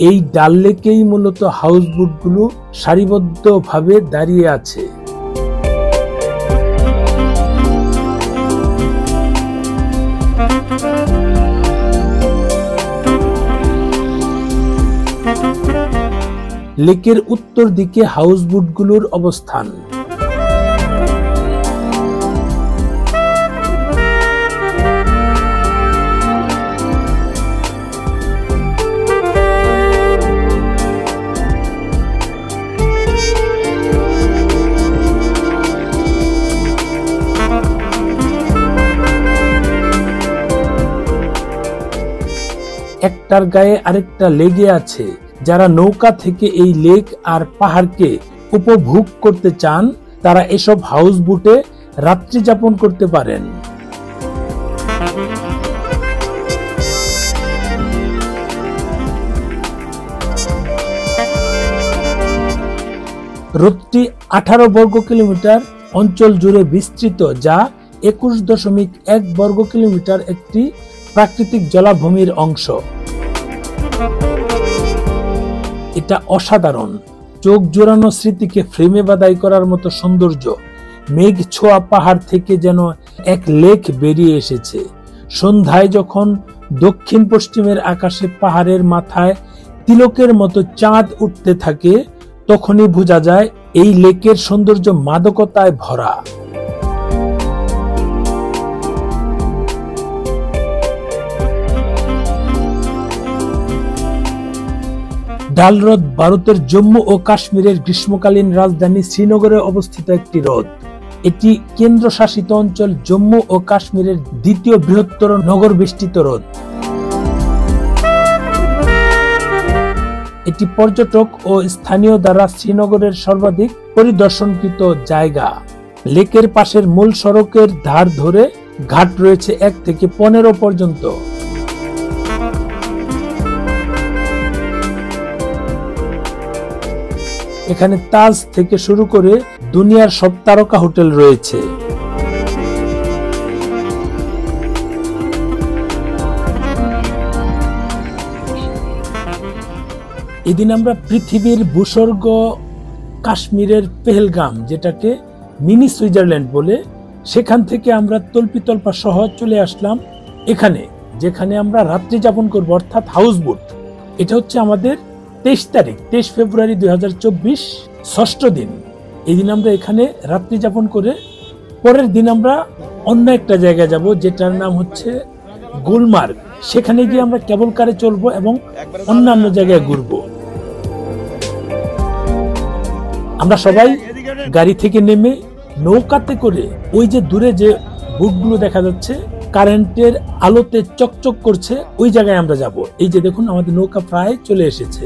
এই ডাল লেকেই মূলত হাউসবোটগুলো সারিবদ্ধভাবে দাঁড়িয়ে আছে। লেকের উত্তর দিকে হাউসবোটগুলোর অবস্থান। একটার গায়ে আরেকটা লেগে আছে। যারা নৌকা থেকে এই লেক আর পাহাড়কে উপভোগ করতে চান তারা এসব হাউসবোটে রাত্রি যাপন করতে পারেন। হ্রদটি 18 বর্গ কিলোমিটার অঞ্চল জুড়ে বিস্তৃত, যা 21.1 বর্গ কিলোমিটার একটি প্রাকৃতিক জলাভূমির অংশ। এটা অসাধারণ, চোখ জোড়ানো স্মৃতিকে ফ্রেমে বাঁধাই করার মতো সৌন্দর্য। মেঘ ছোঁয়া পাহাড় থেকে যেন এক লেক বেরিয়ে এসেছে। সন্ধ্যায় যখন দক্ষিণ পশ্চিমের আকাশে পাহাড়ের মাথায় তিলকের মতো চাঁদ উঠতে থাকে তখনই বোঝা যায় এই লেকের সৌন্দর্য মাদকতায় ভরা। ডাল হ্রদ ভারতের জম্মু ও কাশ্মীরের গ্রীষ্মকালীন রাজধানী শ্রীনগরে অবস্থিত একটি হ্রদ। এটি কেন্দ্রশাসিত অঞ্চল জম্মু ও কাশ্মীরের দ্বিতীয় বৃহত্তর নগর বেষ্টিত হ্রদ। এটি পর্যটক ও স্থানীয় দ্বারা শ্রীনগরের সর্বাধিক পরিদর্শনকৃত জায়গা। লেকের পাশের মূল সড়কের ধার ধরে ঘাট রয়েছে 1 থেকে 15 পর্যন্ত। এখানে তাজ থেকে শুরু করে দুনিয়ার সব তারকা হোটেল রয়েছে। এদিন আমরা পৃথিবীর ভূস্বর্গ কাশ্মীরের পেহেলগাম, যেটাকে মিনি সুইজারল্যান্ড বলে, সেখান থেকে আমরা তল্পিতল্পা সহ চলে আসলাম এখানে, যেখানে আমরা রাত্রি যাপন করব, অর্থাৎ হাউসবোট। এটা হচ্ছে আমাদের 23 ফেব্রুয়ারি 2024, ষষ্ঠ দিন। এই দিন আমরা এখানে রাত্রি যাপন করে পরের দিন আমরা অন্য একটা জায়গায় যাব, যেটার নাম হচ্ছে গুলমার্গ। সেখানে গিয়ে আমরা কেবল কারে চলবো এবং অন্যান্য জায়গায় ঘুরবো। আমরা সবাই গাড়ি থেকে নেমে নৌকাতে করে ওই যে দূরে যে বুটগুলো দেখা যাচ্ছে কারেন্টের আলোতে চকচক করছে, ওই জায়গায় আমরা যাব। এই যে দেখুন, আমাদের নৌকা প্রায় চলে এসেছে।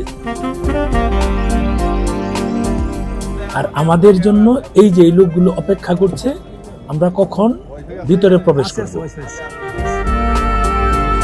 আর আমাদের জন্য এই যে লোকগুলো অপেক্ষা করছে, আমরা কখন ভিতরে প্রবেশ করব।